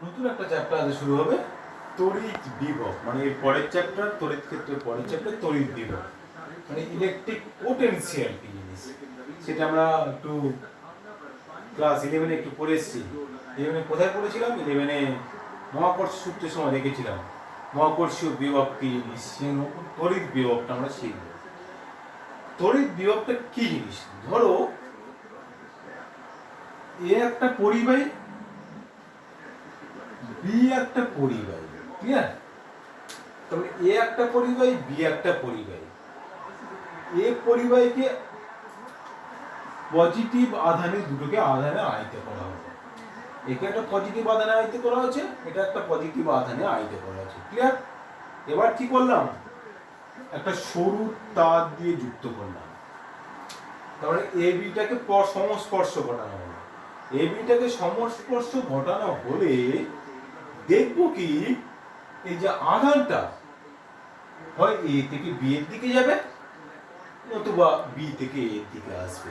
নতুন একটা চ্যাপ্টার আজ শুরু হবে, তড়িৎ বিভব। মানে এর পরের চ্যাপ্টার, তড়িৎ ক্ষেত্রের পরের চ্যাপ্টার তড়িৎ বিভব, মানে ইলেকট্রিক পোটেনশিয়াল কি জিনিস সেটা আমরা একটু ক্লাস 11-এ একটু পড়ে এসেছি। 11-এ কোথায় পড়েছিলাম? 11-এ মহাকর্ষ সূত্রের সময় দেখেছিলাম মহাকর্ষীয় বিভব কি জিনিস, সেই তড়িৎ বিভবটা আমরা শিখব। তড়িৎ বিভবটা কি জিনিস? ধরো এ একটা পরিবাহী, বি একটা পরিবাহী, ক্লিয়ার? তবে এ একটা পরিবাহী, বি একটা পরিবাহী। এ পরিবাহীকে পজিটিভ আধানে, দুটোকে আধানে আহিত করা হবে। একে একটা পজিটিভ আধানে আহিত করা হয়েছে, এটা একটা পজিটিভ আধানে আহিত করা হয়েছে, ক্লিয়ার? এবার কি করলাম? একটা সরু তার দিয়ে যুক্ত করলাম। তাহলে এ বিটাকে সংস্পর্শ ঘটানো হলো। এ বিটাকে সংস্পর্শ ঘটানো হলে দেখবো কি, এই যে আধানটা হয় এ থেকে বি এর দিকে যাবে, নতুবা বি থেকে এর দিকে আসবে।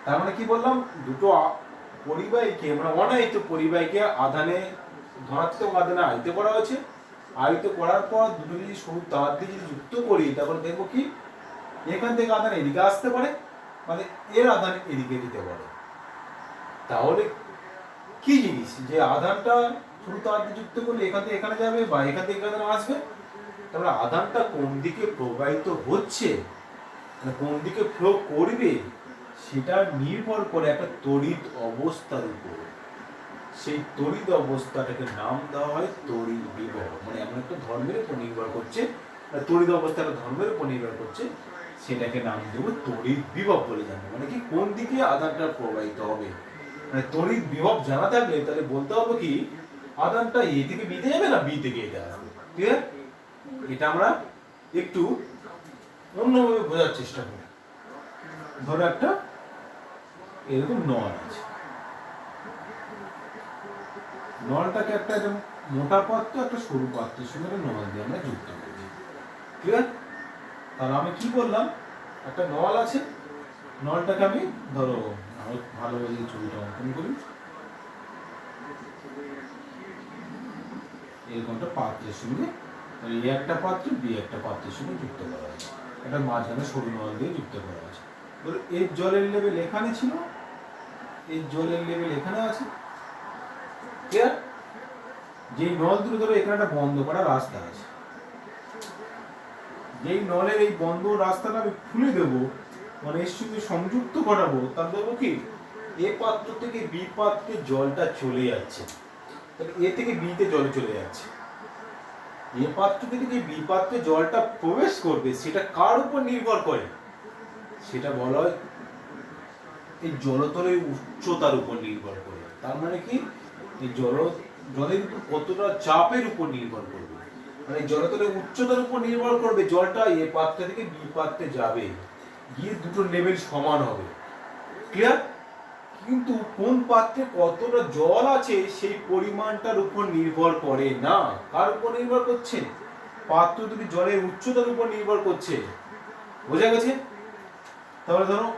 তার মানে কি বললাম? দুটো পরিবাহীকে, মানে অনাহিত পরিবাহীকে আধানে, ধনাত্মক আধানে আহিত করা হয়েছে। আহিত করার পর দুটো যদি সরু তার দিয়ে যদি যুক্ত করি, তারপরে দেখবো কি, এখান থেকে আধান এদিকে আসতে পারে, মানে এর আধান এদিকে দিতে পারে। তাহলে কি জিনিস, যে আধানটা সরু তার দিয়ে যুক্ত করলে এখান থেকে এখানে যাবে, বা এখান থেকে এখানে আসবে। তারপরে আধানটা কোন দিকে প্রবাহিত হচ্ছে, মানে কোন দিকে ফ্লো করবে, সেটা নির্ভর করে একটা তড়িৎ অবস্থার উপর। সেই তড়িৎ অবস্থাটাকে নাম দেওয়া হয় তড়িৎ বিভব। মানে এমন একটা ধর্মের উপর নির্ভর করছে, তড়িৎ অবস্থাটা ধর্মের উপর নির্ভর করছে, সেটাকে নাম দেবো তড়িৎ বিভব বলে জানবো। মানে কি, কোন দিকে আধানটা প্রবাহিত হবে। মানে তড়িৎ বিভব জানা থাকলে তাহলে বলতে হবে কি, আধানটা এ থেকে বিতে যাবে না বি থেকে এতে আসবে, ঠিক আছে? এটা আমরা একটু অন্যভাবে বোঝার চেষ্টা করি। ধরো একটা এরকম নল আছে, নলটাকে একটা মোটা পাত্র, একটা সরু পাত্রের সঙ্গে নল দিয়ে আমরা যুক্ত করেছি, ক্লিয়ার? তাহলে আমি কি বললাম, একটা নল আছে, নলটাকে আমি ধরো আরো ভালোভাবে ছবিটা অঙ্কন করি। এরকম একটা পাত্রের সঙ্গে, এ একটা পাত্র, বি একটা পাত্রের সঙ্গে যুক্ত করা আছে, একটা মাঝখানে সরু নল দিয়ে যুক্ত করা আছে। ধরো এর জলের লেভেল এখানে ছিল, এর জলের লেভেল এখানে আছে, ক্লিয়ার? যেই নল দুটো, ধরো এখানে একটা বন্ধ করা রাস্তা আছে, যেই নলের এই বন্ধ রাস্তাটা আমি খুলে দেবো, মানে এর সঙ্গে সংযুক্ত করাবো, তার দেবো কি, এ পাত্র থেকে বি পাত্রে জলটা চলে যাচ্ছে, তাহলে এ থেকে বি তে জল চলে যাচ্ছে। এ পাত্র থেকে যে বি পাত্রে জলটা প্রবেশ করবে, সেটা কার উপর নির্ভর করে? সেটা বলা হয় এই জলতলের উচ্চতার উপর নির্ভর করে। তার মানে কি, এই জলের উপর কতটা চাপের উপর নির্ভর করবে, মানে জলতলের উচ্চতার উপর নির্ভর করবে জলটা এ পাত্র থেকে বি পাত্রে যাবে, গিয়ে দুটো লেভেল সমান হবে, ক্লিয়ার? কিন্তু কোন পাত্রে কতটা জল আছে সেই পরিমাণটার উপর নির্ভর করে না। কার উপর নির্ভর করছে? পাত্র দুটি জলের উচ্চতার উপর নির্ভর করছে। বোঝা গেছে? তাহলে ধরো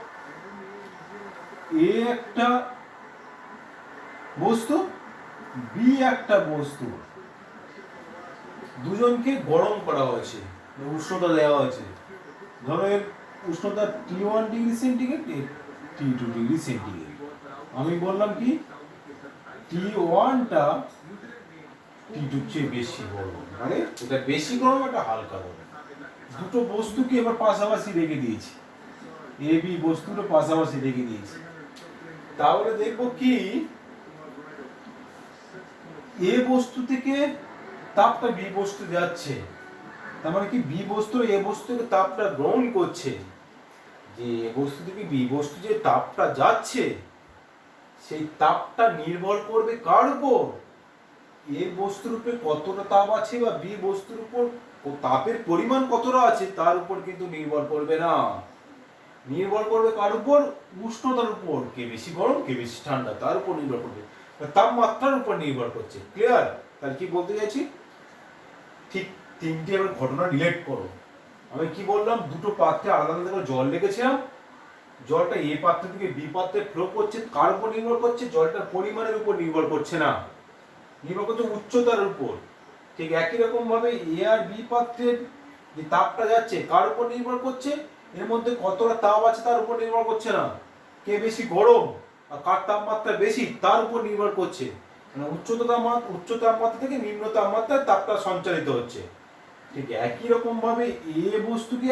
এ একটা বস্তু, বি একটা বস্তু, দুজনকে গরম করা হয়েছে, উষ্ণতা দেওয়া হয়েছে। ধরো এর উষ্ণতা T1 degree centigrade, T2 degree centigrade. আমি বললাম কি, T1টা T2-র চেয়ে বেশি গরম, মানে এটা বেশি গরম, এটা হালকা গরম। দুটো বস্তুকে এবার পাশাপাশি রেখে দিয়েছি, এ বি বস্তুটা পাশাপাশি রেখে দিয়েছি। তাহলে দেখবো কি, এ বস্তু থেকে তাপটা বি বস্তু যাচ্ছে, তার মানে কি বি বস্তু এ বস্তু থেকে তাপটা গ্রহণ করছে। যে এ বস্তু থেকে বি বস্তু যে তাপটা যাচ্ছে, সেই তাপটা নির্ভর করবে কার উপর? এ বস্তুর উপরে কতটা তাপ আছে, বা বি বস্তুর উপর তাপের পরিমাণ কতটা আছে, তার উপর কিন্তু নির্ভর করবে না। নির্ভর করবে কার উপর? উষ্ণতার উপর। কে বেশি গরম, কে বেশি ঠান্ডা, তার উপর নির্ভর করবে, তাপমাত্রার উপর নির্ভর করছে, ক্লিয়ার? তাহলে কি বলতে চাইছি, ঠিক তিনটি এবার ঘটনা রিলেট করো। আমি কি বললাম, দুটো পাত্রে আলাদা আলাদা করে জল রেখেছিলাম, জলটা এ পাত্র থেকে বি পাত্রে ফ্লো করছে, কার উপর নির্ভর করছে? জলটার পরিমাণের উপর নির্ভর করছে না। নির্ভর করছে উচ্চতার উপর। ঠিক একই রকম ভাবে এ আর বি পাত্রের যে তাপটা যাচ্ছে কার উপর নির্ভর করছে, এর মধ্যে কতটা তাপ আছে তার উপর নির্ভর করছে না, কে বেশি গরম আর কার তাপমাত্রা বেশি তার উপর নির্ভর করছে। মানে উচ্চ তাপমাত্রা থেকে নিম্ন তাপমাত্রায় তাপটা সঞ্চারিত হচ্ছে। ঠিক একই রকম ভাবে এ বস্তুকে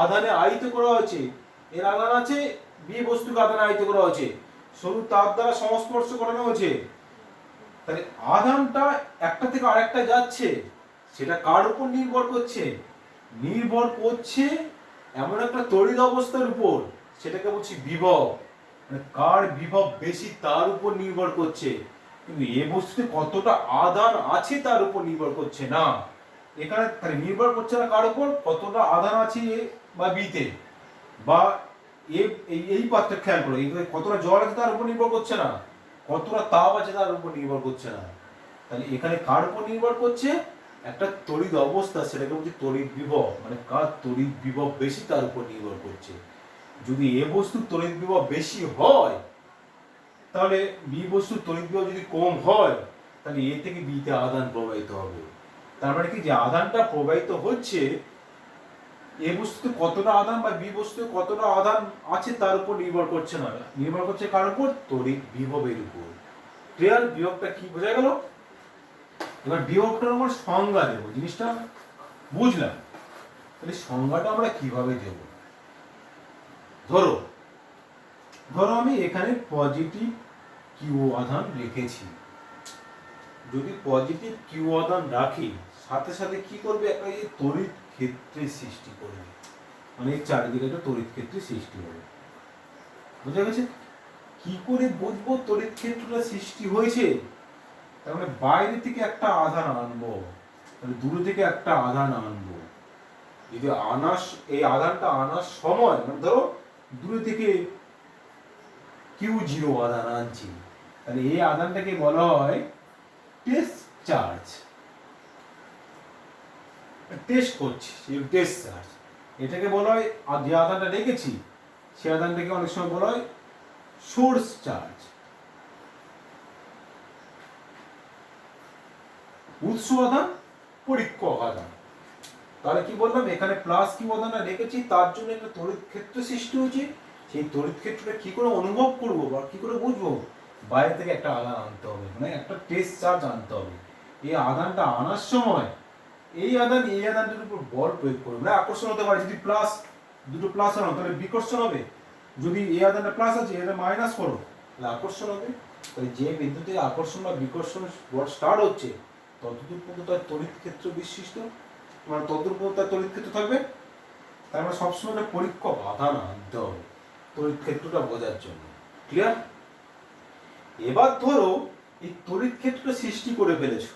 আধানে আহিত করা হয়েছে, এর আধান আছে, বি বস্তুকে আধানে আহিত করা হয়েছে, সরু তাপ দ্বারা সংস্পর্শ করানো হয়েছে। তাহলে আধানটা একটা থেকে আরেকটা যাচ্ছে, সেটা কার উপর নির্ভর করছে? নির্ভর করছে এমন একটা তড়িৎ অবস্থার উপর, সেটাকে বলছি বিভব। মানে কার বিভব বেশি তার উপর নির্ভর করছে, কিন্তু এ বস্তুতে কতটা আধান আছে তার উপর নির্ভর করছে না। এখানে তাহলে নির্ভর করছে না কার উপর, কতটা আধান আছে এ বা বিতে, বা এই পাত্রে খেয়াল করো কতটা জল আছে তার উপর নির্ভর করছে না, কতটা তাপ আছে তার উপর নির্ভর করছে না। তাহলে এখানে কার উপর নির্ভর করছে? একটা তড়িৎ অবস্থা, সেটাকে বলছি তড়িৎ বিভব। মানে কার তড়িৎ বিভব বেশি তার উপর নির্ভর করছে। যদি এ বস্তুর তড়িৎ বিভব বেশি হয়, তাহলে বি বস্তুর তড়িৎ বিভব যদি কম হয়, তাহলে এ থেকে বি তে আধান প্রবাহিত হবে। তার মানে কি, যে আধানটা প্রবাহিত হচ্ছে এ বস্তুতে কতটা আধান বা বি বস্তুতে কতটা আধান আছে তার উপর নির্ভর করছে না, নির্ভর করছে কার উপর? তড়িৎ বিভবের উপর। ক্লিয়ার? বিভবটা কি বোঝা গেল? এবার বিভবটার আমার সংজ্ঞা দেবো, জিনিসটা বুঝলাম। তাহলে সংজ্ঞাটা আমরা কিভাবে দেব? ধরো আমি এখানে পজিটিভ কিউ আধান রেখেছি। যদি পজিটিভ কিউ আধান রাখি, সাথে সাথে কি করবে? একটা এই তড়িৎ ক্ষেত্রের সৃষ্টি করবে। মানে চারিদিকে একটা তড়িৎ ক্ষেত্রের সৃষ্টি হবে। বুঝা গেছে? কি করে বুঝবো তড়িৎ ক্ষেত্রটা সৃষ্টি হয়েছে? তার মানে বাইরে থেকে একটা আধান আনবো, তাহলে দূরে থেকে একটা আধান আনবো। যদি এই আধানটা আনার সময়, মানে ধরো দূরে থেকে Q0 আধান আনছি, তাহলে এই আধানটাকে বলা হয় টেস্ট চার্জ। টেস্ট করছি, টেস্ট চার্জ। এটাকে বলা হয়, আর যে আধানটা রেখেছি সে আধানটাকে অনেক সময় বলা হয় সোর্স চার্জ। উৎস আধান, পরীক্ষক আধান। তাহলে কি বললাম? এখানে প্লাস কিউ আধানটা রেখেছি, তার জন্য একটা তড়িৎ ক্ষেত্র সৃষ্টি হয়েছে। সেই তড়িৎ ক্ষেত্রটা কি করে অনুভব করব বা কি করে বুঝবো? বাইরে থেকে একটা আধান আনতে হবে, মানে একটা টেস্ট চার্জ আনতে হবে। এই আধানটা আনার সময় এই আধানটার উপর বল প্রয়োগ করবে, মানে আকর্ষণ হতে পারে। যদি দুটো প্লাস আনো তাহলে বিকর্ষণ হবে, যদি এই আধানটা প্লাস আছে এটা মাইনাস করো তাহলে আকর্ষণ হবে। তাহলে যে বিন্দু থেকে আকর্ষণ বা বিকর্ষণ বল স্টার্ট হচ্ছে, ততদূর পর্যন্ত তার তড়িৎ ক্ষেত্র বিশিষ্ট, মানে ততদূর পর্যন্ত তার তড়িৎ ক্ষেত্র থাকবে। তার মানে সবসময় একটা পরীক্ষক আধান আনতে হবে তড়িৎ ক্ষেত্রটা বোঝার জন্য। ক্লিয়ার? এবার ধরো এই তড়িৎ ক্ষেত্রটা সৃষ্টি করে ফেলেছো।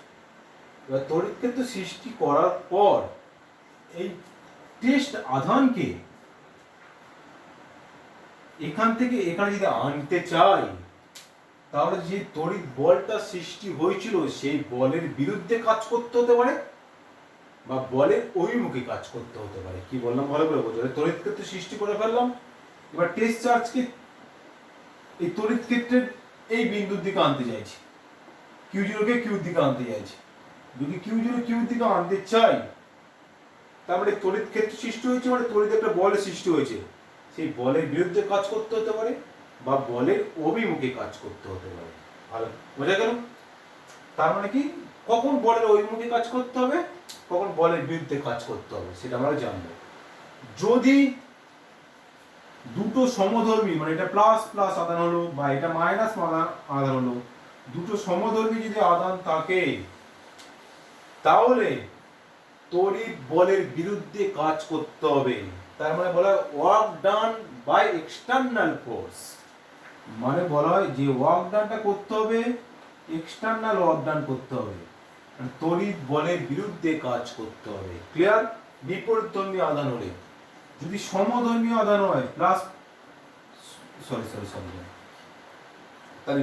এবার তড়িৎ ক্ষেত্র সৃষ্টি করার পর এই টেস্ট আধানকে এখান থেকে এখানে যদি আনতে চাই, তাহলে যে তড়িৎ বলটা সৃষ্টি হয়েছিল সেই বলের বিরুদ্ধে কাজ করতে হতে পারে, বা বলের অভিমুখে কাজ করতে হতে পারে। কি বললাম ভালো করে বোঝো। তড়িৎ ক্ষেত্র সৃষ্টি করে ফেললাম, এবার টেস্ট চার্জকে এই তড়িৎ ক্ষেত্রের এই বিন্দুর দিকে আনতে চাইছি, Q0 কে কিউর দিকে আনতে চাইছি। যদি Q0 কিউর দিকে আনতে চাই, তারপরে তড়িৎ ক্ষেত্র সৃষ্টি হয়েছে, মানে তড়িৎ একটা বলের সৃষ্টি হয়েছে। সেই বলের বিরুদ্ধে কাজ করতে হতে পারে বা বলের অভিমুখে কাজ করতে হতে পারে। ভালো বোঝা গেল? তার মানে কি, কখন বলের অভিমুখে কাজ করতে হবে, কখন বলের বিরুদ্ধে কাজ করতে হবে, সেটা আমরা জানবো। যদি দুটো সমধর্মী, মানে এটা প্লাস প্লাস আধান হলো বা এটা মাইনাস আধান হলো, দুটো সমধর্মী যদি আধান থাকে, তাহলে তড়িৎ বলের বিরুদ্ধে কাজ করতে হবে। তার মানে বলা হয় work done by external force. মানে বলা হয় যে ওয়ার্ক ডানটা করতে হবে, এক্সটার্নাল ওয়ার্ক ডান করতে হবে, তড়িৎ বলের বিরুদ্ধে কাজ করতে হবে। ক্লিয়ার? বিপরীতধর্মী আধান হলে। যদি সমধর্মী আধান হয় প্লাস সরি তাহলে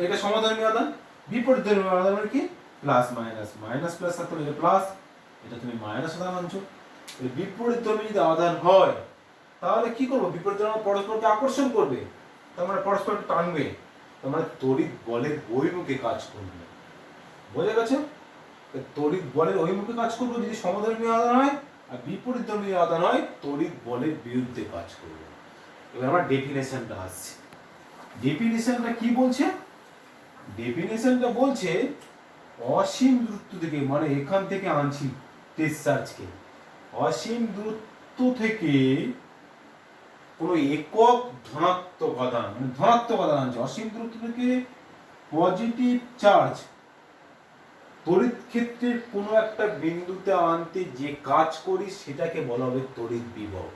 এটা সমধর্মী আধান, বিপরীতধর্মী আধান মানে কি প্লাস মাইনাস, মাইনাস প্লাস তাহলে এটা প্লাস, এটা তুমি মাইনাস আধান আনছো। বিপরীতধর্মী যদি আধান হয় তাহলে কি করবো? বিপরীতধর্মী পরস্পরকে আকর্ষণ করবে, তার মানে পরস্পরকে টানবে, তার মানে তড়িৎ বলের বহির্মুখে কাজ করবে। বোঝা গেছে? তড়িৎ বলের অভিমুখে কাজ করবো যদি সমধর্মী আধান হয়, আর বিপরীতধর্মী আধান হয় তড়িৎ বলের বিরুদ্ধে কাজ করবে। এবার আমার ডেফিনেশনটা আসছে। ডেফিনেশনটা কি বলছে? ডেফিনেশনটা বলছে অসীম দূরত্ব থেকে, মানে এখান থেকে আনছি টেস্ট চার্জকে, অসীম দূরত্ব থেকে কোনো একক ধনাত্মক আধান, মানে ধনাত্মক আধান আনছে, অসীম দূরত্ব থেকে পজিটিভ চার্জ তড়িৎ ক্ষেত্রের কোনো একটা বিন্দুতে আনতে যে কাজ করি সেটাকে বলা হবে তড়িৎ বিভব।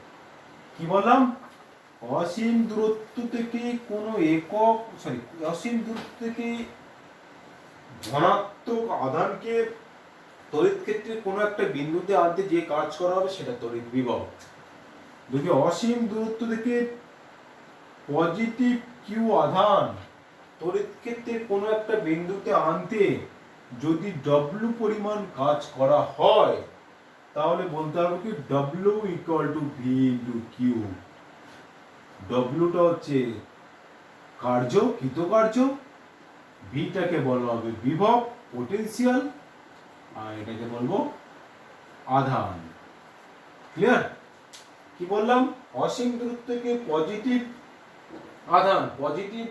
কি বললাম? অসীম দূরত্ব থেকে কোনো একক অসীম দূরত্ব থেকে ধনাত্মক আধানকে তড়িৎ ক্ষেত্রের কোনো একটা বিন্দুতে আনতে যে কাজ করা হবে সেটা তড়িৎ বিভব। যদি অসীম দূরত্ব থেকে পজিটিভ কিউ আধান তড়িৎ ক্ষেত্রের কোনো একটা বিন্দুতে আনতে যদি ডব্লু পরিমাণ কাজ করা হয় তাহলে বলতে হবে কি W equal to V into Q. ডব্লুটা হচ্ছে কার্য, কৃতকার্য, ভিটাকে বলা হবে বিভব, পোটেনশিয়াল, আর এটাকে বলবো আধান। ক্লিয়ার? কি বললাম? অসীম দূরত্ব থেকে পজিটিভ আধান, পজিটিভ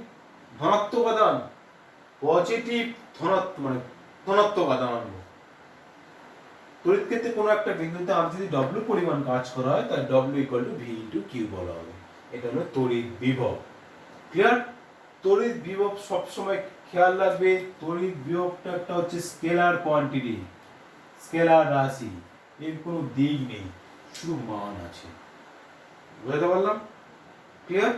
ধনাত্মক আধান, পজিটিভ মানে ধনাত্মক আধান আনবো তড়িৎ ক্ষেত্রে কোনো একটা বিন্দুতে আর যদি ডব্লু পরিমাণ কাজ করা হয় তাহলে W equal to V into Q বলা হবে। এটা হলো তড়িৎ বিভব। ক্লিয়ার? তড়িৎ বিভব সবসময় খেয়াল রাখবে, তড়িৎ বিভবটা একটা হচ্ছে স্কেলার কোয়ান্টিটি, স্কেলার রাশি, এর কোনো দিক নেই, শুধু মান আছে। বুঝতে পারলাম? ক্লিয়ার?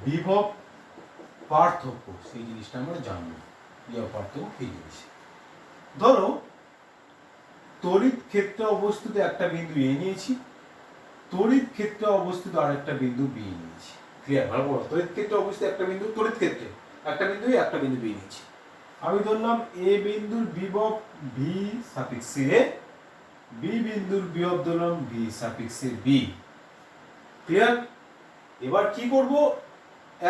বিভব পার্থক্য সেই জিনিসটা আমরা জানবো। বিভব পার্থক্য কি জিনিস? ধরো তড়িৎ ক্ষেত্রে অবস্থিত একটা বিন্দু এ নিয়েছি, তড়িৎ ক্ষেত্রে অবস্থিত আরেকটা বিন্দু বি নিয়েছি। ক্লিয়ার? ভালো বলো। তড়িৎ ক্ষেত্রে অবস্থিত একটা বিন্দু, তড়িৎ ক্ষেত্রে একটা বিন্দু এ, একটা বিন্দু বি নিয়েছি। আমি ধরলাম এ বিন্দুর বিভব ভি সাফিক্সে এ, বি বিন্দুর বিভব ধরলাম ভি সাফিক্সে বি। ক্লিয়ার? এবার কি করব?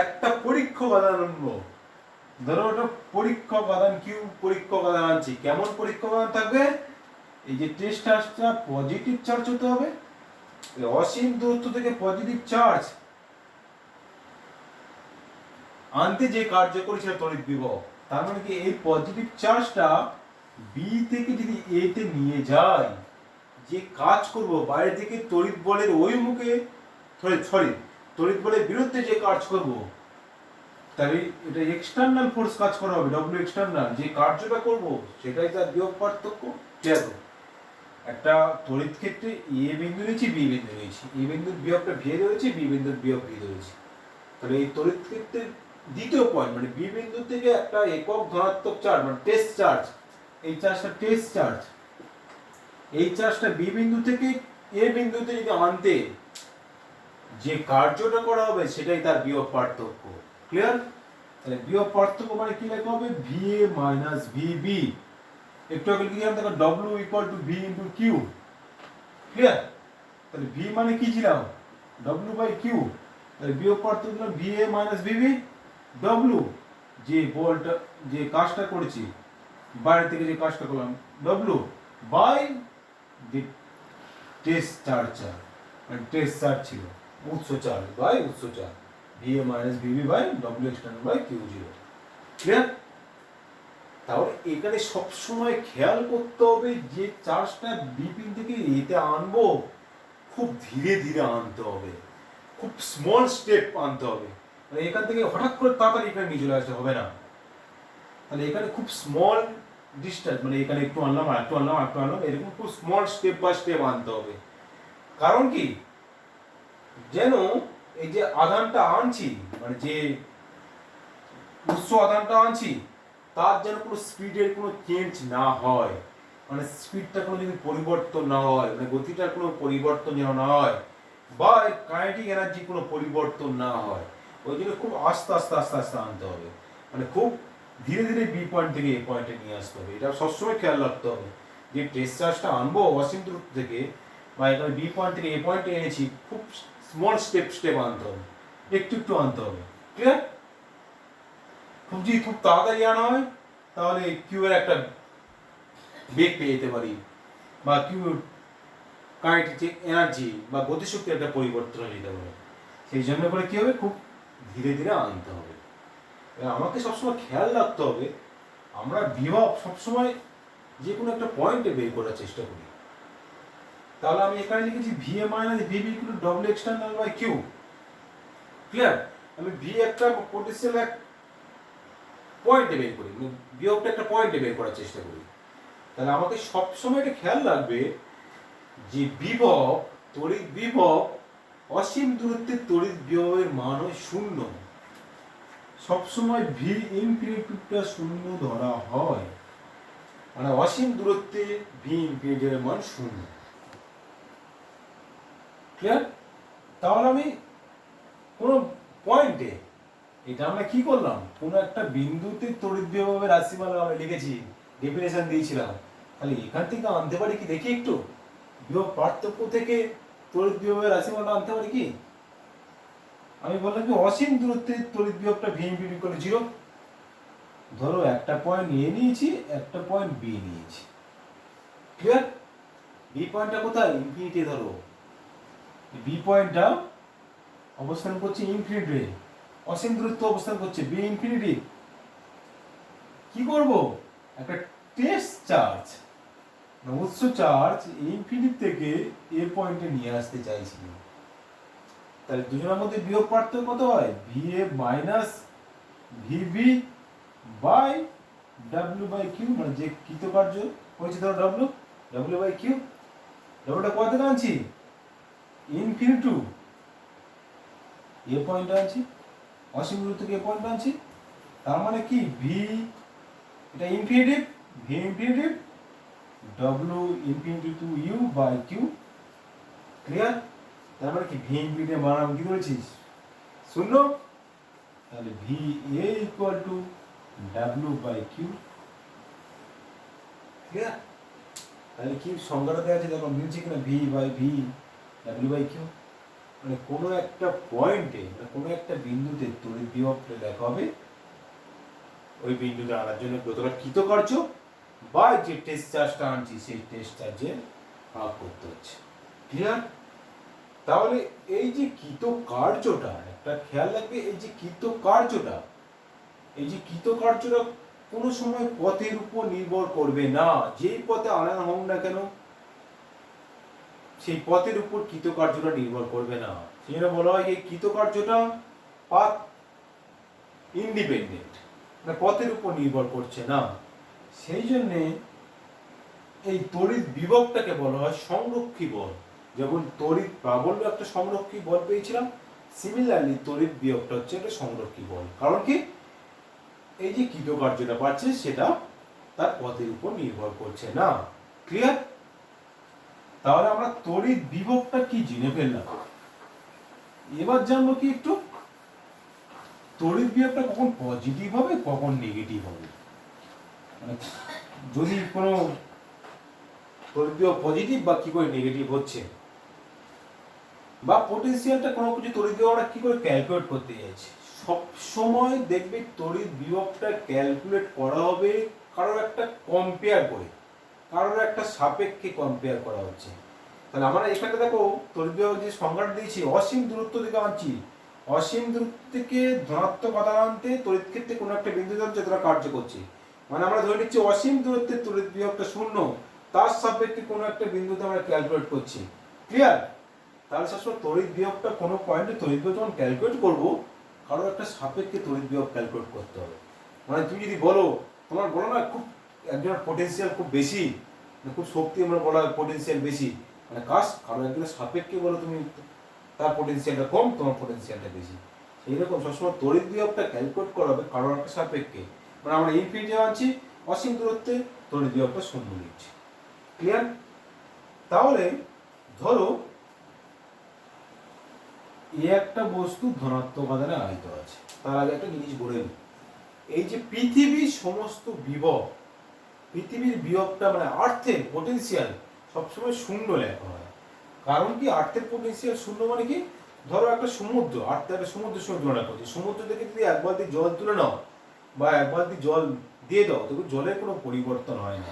একটা পরীক্ষক আধান আনবো। ধরো ওটা পরীক্ষক আধান কিউ, পরীক্ষক আধান আনছি। কেমন পরীক্ষক আধান থাকবে? এই যে টেস্ট চার্জটা পজিটিভ চার্জ হতে হবে, অসীম দূরত্ব থেকে পজিটিভ চার্জ আনতে যে কার্যকরী সেটা তড়িৎ বিভব। তার মানে কি এই পজিটিভ চার্জটা বি থেকে যদি এ তে নিয়ে যায়, যে কাজ করব বাইরে থেকে তড়িৎ বলের ওই মুখে তড়িৎ বলের বিরুদ্ধে যে কাজ করব, তাহলে এটা এক্সটার্নাল ফোর্স কাজ করা হবে, ডব্লিউ এক্সটার্নাল, যে কার্যটা করব সেটাই তার বিভব পার্থক্য। ক্লিয়ার? একটা তড়িৎ ক্ষেত্রে এ বিন্দু নিয়েছি, বি বিন্দু নিয়েছি, এ বিন্দুর বিভবটা ভি ধরেছি, বি বিন্দুর বিভব ভি ধরেছি। তাহলে এই তড়িৎ ক্ষেত্রের দ্বিতীয় পয়েন্ট মানে বি বিন্দু থেকে একটা একক ধনাত্মক চার্জ মানে টেস্ট চার্জ, এই চার্জটা টেস্ট চার্জ, এই চার্জটা বি বিন্দু থেকে এ বিন্দুতে যদি আনতে যে কার্যটা করা হবে সেটাই তার বিভব পার্থক্য। ক্লিয়ার? তাহলে বিভব পার্থক্য মানে কি লেখা হবে? V A minus V B. একটু আগে কি জানতে হবে? W equal to V into Q. Clear? তাহলে ভি মানে কি ছিল? W by Q. তাহলে বিভব পার্থক্য V A minus V B, W যে বলটা যে কাজটা করেছি বাইরে থেকে যে কাজটা করলাম ডব্লিউ বাই যে টেস্ট চার্জ, মানে টেস্ট চার্জ ছিল উৎস চার্জ বাই উৎস charge, V A minus VB by W external by Q zero. Clear? তাহলে এখানে সবসময় খেয়াল করতে হবে যে চার্জটা বি পিন থেকে এতে আনবো খুব ধীরে ধীরে আনতে হবে, খুব স্মল স্টেপ আনতে হবে। মানে এখান থেকে হঠাৎ করে তাড়াতাড়ি এখানে নিয়ে চলে আসতে হবে না। তাহলে এখানে খুব স্মল ডিস্টেন্স, মানে এখানে একটু আনলাম আর একটু আনলাম আর একটু আনলাম, এরকম খুব স্মল স্টেপ বাই স্টেপ আনতে হবে। কারণ কি? যেন এই যে আধানটা আনছি, মানে যে উৎস আধানটা আনছি তার যেন কোনো স্পিডের কোনো চেঞ্জ না হয়, মানে স্পিডটা কোনো যদি পরিবর্তন না হয়, মানে গতিটার কোনো পরিবর্তন যেন না হয়, বা কাইনেটিক এনার্জি কোনো পরিবর্তন না হয়, ওই জন্য খুব আস্তে আস্তে আস্তে আস্তে আনতে হবে, মানে খুব ধীরে ধীরে বি পয়েন্ট থেকে এ পয়েন্টে নিয়ে আসতে হবে। এটা সবসময় খেয়াল রাখতে হবে যে টেস্ট চার্জটা আনবো অসীম দূরত্ব থেকে, বা এখানে বি পয়েন্ট থেকে এ পয়েন্টে এনেছি, খুব স্মল স্টেপ আনতে হবে, একটু একটু আনতে হবে। ক্লিয়ার? খুব তাড়াতাড়ি আনা হয় তাহলে কিউ এর একটা বেগ পেয়ে যেতে পারি, বা কিউ কাইনেটিক এনার্জি বা গতিশক্তির একটা পরিবর্তন হয়ে যেতে পারে। সেই জন্য করে কি হবে, খুব ধীরে ধীরে আনতে হবে। আমাকে সবসময় খেয়াল রাখতে হবে আমরা বিভব সবসময় যে কোনো একটা পয়েন্টে বের করার চেষ্টা করি। তাহলে আমি এখানে লিখেছি V A minus VB equal to W external by Q. Clear? আমি ভি একটা পোটেনশিয়াল এক পয়েন্টে বের করি, বিভবটা একটা পয়েন্টে বের করার চেষ্টা করি। তাহলে আমাকে সবসময় এটা খেয়াল রাখবে যে বিভব, তড়িৎ বিভব অসীম দূরত্বের তড়িৎ বিভবের মান হয় শূন্য। সবসময় ভি ইনফিনিটিভটা শূন্য ধরা হয়, মানে অসীম দূরত্বে ভি ইনফিনিটিভের মান শূন্য। ক্লিয়ার? তাহলে আমি কোনো পয়েন্টে, এটা আমরা কি করলাম, কোনো একটা বিন্দুতে তড়িৎ বিভবের রাশিমালা আমরা লিখেছি, ডেফিনেশন দিয়েছিলাম। তাহলে এখান থেকে আনতে পারি কি দেখি একটু, বিভব পার্থক্য থেকে তড়িৎ বিভবের রাশিমালা আনতে পারি কি? আমি বললাম কি অসীম দূরত্বে তড়িৎ বিভবটা ভি ইনফিনিটি ইকুয়াল টু 0। ধরো একটা পয়েন্ট এ নিয়েছি, একটা পয়েন্ট বি নিয়েছি। ক্লিয়ার? বি পয়েন্টটা কোথায়? ইনফিনিটি। ধরো বি পয়েন্টটা অবস্থান করছে ইনফিনিটি, অসীম দূরত্ব অবস্থান করছে বি ইনফিনিটি। কি করব, একটা টেস্ট চার্জ, উৎস চার্জ ইনফিনিটি থেকে এ পয়েন্টে নিয়ে আসতে চাইছি। তাহলে দুজনের মধ্যে বিয়োগ পার্থক্য কত হয়? V A minus VB by W by Q, মানে যে কৃতকার্য হয়েছে ধরো ডাব্লিউ, ডাব্লিউ বাই কিউ। ডাব্লিউটা কোথা থেকে আনছি? ইনফিনিটি টু এ পয়েন্ট আনছি, অসীম দূরত্ব থেকে এ পয়েন্ট আনছি। তার মানে কি ভি, এটা infinitive, V infinitive, W infinity to U by Q. Clear? তার মানে কি ভি ইনফিনিটি মান আমি কি ধরেছিস? শূন্য। তাহলে V A equal to W by Q. Clear? তাহলে কি সংজ্ঞাটা দেওয়া আছে দেখো, মিলছে কিনা, V by V W by Q. মানে কোনো একটা পয়েন্টে, কোনো একটা বিন্দুতে তড়িৎ বিভবটা লেখা হবে ওই বিন্দুতে আনার জন্য কতটা কৃতকার্য বা যে টেস্ট চার্জটা আনছি সেই টেস্ট চার্জে ভাগ করতে হচ্ছে। ক্লিয়ার? তাহলে এই যে কৃতকার্যটা, একটা খেয়াল রাখবে, এই যে কৃতকার্যটা, এই যে কৃতকার্যটা কোনো সময় পথের উপর নির্ভর করবে না। যেই পথে আনা হোক না কেন সেই পথের উপর কৃতকার্যটা নির্ভর করবে না। সেই জন্য বলা হয় এই কৃতকার্যটা পাথ ইন্ডিপেন্ডেন্ট, মানে পথের উপর নির্ভর করছে না। সেই জন্যে এই তড়িৎ বিভবটাকে বলা হয় সংরক্ষী বল। যেমন তড়িৎ প্রাবল্য একটা সংরক্ষী বল পেয়েছিলাম, সিমিলারলি তড়িৎ বিভবটা হচ্ছে একটা সংরক্ষী বল। কারণ কি, এই যে কৃতকার্যটা পাচ্ছে সেটা তার পথের উপর নির্ভর করছে না। ক্লিয়ার? তাহলে আমরা তড়িৎ বিভবটা কি জেনে ফেললাম। এবার জানবো কি একটু, তড়িৎ বিভবটা কখন পজিটিভ হবে কখন নেগেটিভ হবে। মানে যদি কোনো তড়িৎ বিভব পজিটিভ বা কি করে নেগেটিভ হচ্ছে, বা পটেনশিয়ালটা কোনো কিছু তড়িৎ বিভব আমরা কি করে ক্যালকুলেট করতে যাচ্ছি। সব সময় দেখবে তড়িৎ বিভবটা ক্যালকুলেট করা হবে কারোর একটা কম্পেয়ার করে, কারোর একটা সাপেক্ষে কম্পেয়ার করা হচ্ছে। তাহলে আমরা এখানে দেখো তড়িৎ বিভব যে সংজ্ঞাটা দিয়েছি, অসীম দূরত্ব থেকে আনছি। অসীম দূরত্ব থেকে ধনাত্মক আধান আনতে তড়িৎ ক্ষেত্রে কোনো একটা বিন্দুতে যতটা কার্য করছে, মানে আমরা ধরে নিচ্ছি অসীম দূরত্বের তড়িৎ বিভবটা শূন্য, তার সাপেক্ষে কোনো একটা বিন্দুতে আমরা ক্যালকুলেট করছি। ক্লিয়ার? তাহলে সবসময় তড়িৎ বিভবটা কোনো পয়েন্টে তড়িৎ বিভব যখন ক্যালকুলেট করবো কারোর একটা সাপেক্ষে তড়িৎ বিভব ক্যালকুলেট করতে হবে। মানে তুমি যদি বলো, তোমার বলো না খুব একজনের পোটেনশিয়াল খুব বেশি, খুব শক্তি আমরা বলা হয় পোটেনশিয়াল বেশি, মানে কারো একজনের সাপেক্ষে বলো তুমি তার পোটেনশিয়ালটা কম, তোমার পোটেনশিয়ালটা বেশি। এইরকম সবসময় তড়িৎ বিভবটা ক্যালকুলেট করা হবে কারোর একটা সাপেক্ষে। মানে আমরা ইনফিনিটি আনছি, অসীম দূরত্বে তড়িৎ বিভবটা শূন্য নিচ্ছি। ক্লিয়ার? তাহলে ধরো একটা বস্তু ধনাত্মক আধানে আহিত আছে। তার আগে একটা জিনিস বলে নিই, এই যে পৃথিবীর সমস্ত বিভব, পৃথিবীর বিভবটা মানে আর্থের পোটেনশিয়াল সবসময় শূন্য লেখা হয়। কারণ কি, আর্থের পোটেনশিয়াল শূন্য মানে কি, ধরো একটা সমুদ্র, আর্থে একটা সমুদ্রের সঙ্গে তুলনা করছি, সমুদ্র থেকে যদি এক বালতি জল তুলে নাও বা এক বালতি জল দিয়ে দাও, তবে জলের কোনো পরিবর্তন হয় না।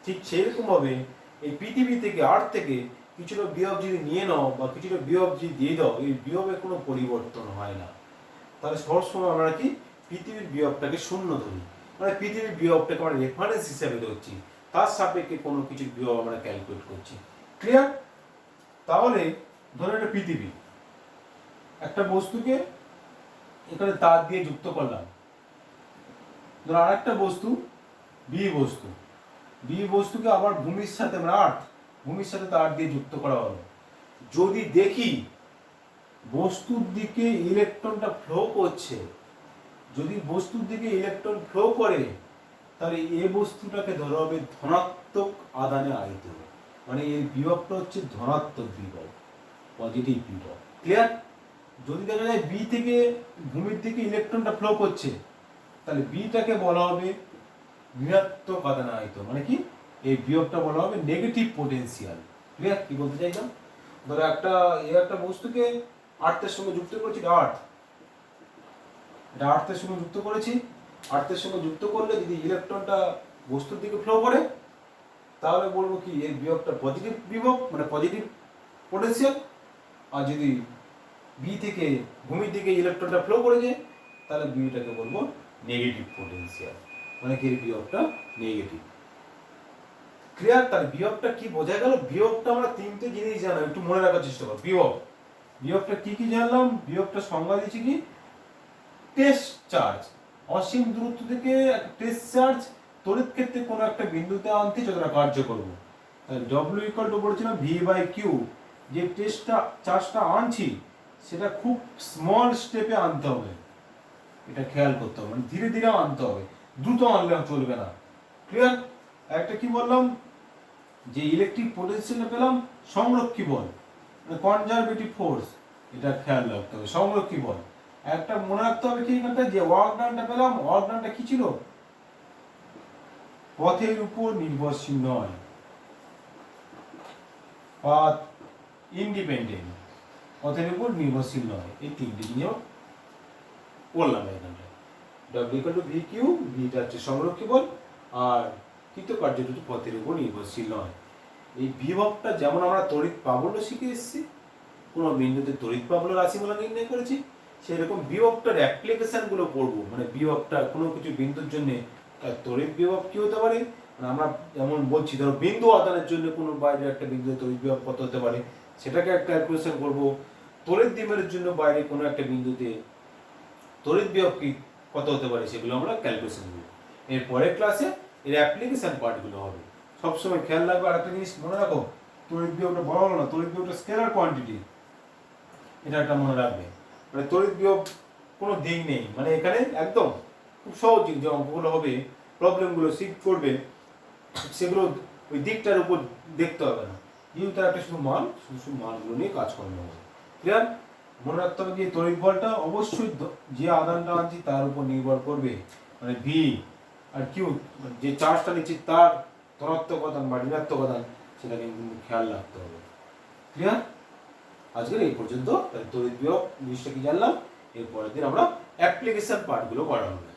ঠিক সেরকমভাবে এই পৃথিবী থেকে আর্থ থেকে কিছুটা বিভব যদি নিয়ে নাও বা কিছুটা বিভব যদি দিয়ে দাও, এই বিভবের কোনো পরিবর্তন হয় না। তাহলে সবসময় আমরা কি পৃথিবীর বিভবটাকে শূন্য ধরি, মানে পৃথিবীর বিভবটাকে আমরা রেফারেন্স হিসেবে ধরছি, তার সাপেক্ষে কোনো কিছুর বিভব আমরা ক্যালকুলেট করছি। ক্লিয়ার? তাহলে ধরো এটা পৃথিবী, একটা বস্তুকে এখানে তার দিয়ে যুক্ত করলাম। ধরো আরেকটা বস্তু বি বস্তুকে আবার ভূমির সাথে আমরা ভূমির সাথে তার দিয়ে যুক্ত করা হলো। যদি দেখি বস্তুর দিকে ইলেকট্রনটা ফ্লো করছে, যদি বস্তুর দিকে ইলেকট্রন ফ্লো করে, তাহলে এই বস্তুটাকে ধরা হবে ধনাত্মক আদানে আহিত, মানে এর বিভবটা হচ্ছে ধনাত্মক বিভব, পজিটিভ বিভব। ক্লিয়ার? যদি দেখা যায় বি থেকে ভূমির দিকে ইলেকট্রনটা ফ্লো করছে, তাহলে বিটাকে বলা হবে ঋণাত্মক আদানে আহিত, মানে কি এই বিভবটা বলা হবে নেগেটিভ পোটেনশিয়াল। ক্লিয়ার? কি বলতে চাইলাম, ধরো একটা বস্তুকে আর্থের সঙ্গে যুক্ত করেছি, এটা আর্থের সঙ্গে যুক্ত করেছি। আর্থের সঙ্গে যুক্ত করলে যদি ইলেকট্রনটা বস্তুর দিকে ফ্লো করে, তাহলে বলবো কি এর বিভবটা পজিটিভ বিভব, মানে পজিটিভ পোটেনশিয়াল। আর যদি বি থেকে ভূমির দিকে ইলেকট্রনটা ফ্লো করেছে, তাহলে বিটাকে বলবো নেগেটিভ পোটেনশিয়াল, মানে কি এর বিভবটা নেগেটিভ। ক্লিয়ার? তার বিভবটা কি বোঝা গেল? বিভবটা আমরা তিনটে জিনিস জানো, একটু মনে রাখার চেষ্টা করো। বিভবটা কি কি জানলাম? বিভবটা সংজ্ঞা দিচ্ছি কি, টেস্ট চার্জ, অসীম দূরত্ব থেকে টেস্ট চার্জ তড়িৎ ক্ষেত্রে কোনো একটা বিন্দুতে আনতে যতটা কার্য করবো। ডব্লিউ ইকুয়াল টু বলেছিলাম ভি বাই কিউ, যে টেস্টটা চার্জটা আনছি সেটা খুব স্মল স্টেপে আনতে হবে, এটা খেয়াল করতে হবে, মানে ধীরে ধীরে আনতে হবে, দ্রুত আনলে চলবে না। ক্লিয়ার? একটা কি বললাম, যে ইলেকট্রিক পোটেনশিয়াল পেলাম সংরক্ষী বল, মানে কনজারভেটিভ ফোর্স, এটা খেয়াল রাখতে হবে, সংরক্ষী বল। একটা মনে রাখতে হবে কি, এখানটা যে ওয়ার্ক ডানটা পেলাম, ওয়ার্ক ডানটা কি ছিল, পথের উপর নির্ভরশীল নয়, পাথ ইন্ডিপেন্ডেন্ট, পথের উপর নির্ভরশীল নয়। এই তিনটি নিয়ম বললাম এখানটা। W equal to V Q, ভিটা হচ্ছে সংরক্ষী বল, আর কৃতকার্যটা হচ্ছে পথের উপর নির্ভরশীল নয়। এই বিভবটা যেমন আমরা তড়িৎ প্রাবল্য শিখে এসেছি, কোনো বিন্দুতে তড়িৎ প্রাবল্য রাশিমালা নির্ণয় করেছি, সেরকম বিভবটার অ্যাপ্লিকেশন গুলো পড়বো, মানে বিভবটা কোনো কিছু বিন্দুর জন্য তড়িৎ বিভব কি হতে পারে, মানে আমরা যেমন বলছি ধরো বিন্দু আদানের জন্য কোনো বাইরে একটা বিন্দুতে তড়িৎ বিভব কত হতে পারে, সেটাকে একটা ক্যালকুলেশন করবো। তড়িৎ দ্বিমেরুর জন্য বাইরে কোনো একটা বিন্দুতে তড়িৎ বিভব কি কত হতে পারে, সেগুলো আমরা ক্যালকুলেশন করবো। এর পরের ক্লাসে এর অ্যাপ্লিকেশন পার্টগুলো হবে। সবসময় খেয়াল রাখবে, আর একটা জিনিস মনে রাখো, তড়িৎ বিভবটা বলা হলো না, তড়িৎ বিভবটা স্কেলার কোয়ান্টিটি, এটা একটা মনে রাখবে। মানে তড়িৎ বিভব কোনো দিক নেই, মানে এখানে একদম খুব সহজ যে অঙ্কগুলো হবে, প্রবলেমগুলো শিফট করবে, সেগুলো ওই দিকটার উপর দেখতে হবে না, ইউ তার একটা শুধু মানগুলো নিয়ে কাজ করতে হবে। ক্লিয়ার? মনে রাখতে হবে যে তড়িৎ বলটা অবশ্যই যে আদানটা আনছি তার উপর নির্ভর করবে, মানে ভি আর কিউ, যে চার্জটা নিচ্ছি তার ধনাত্মক আদান বা ঋণাত্মক আদান, সেটা কিন্তু খেয়াল রাখতে হবে। ক্লিয়ার? আজকের এই পর্যন্ত তড়িৎ বিভব জিনিসটা কি জানলাম, এর পরের দিন আমরা অ্যাপ্লিকেশন পার্টগুলো করা হবে।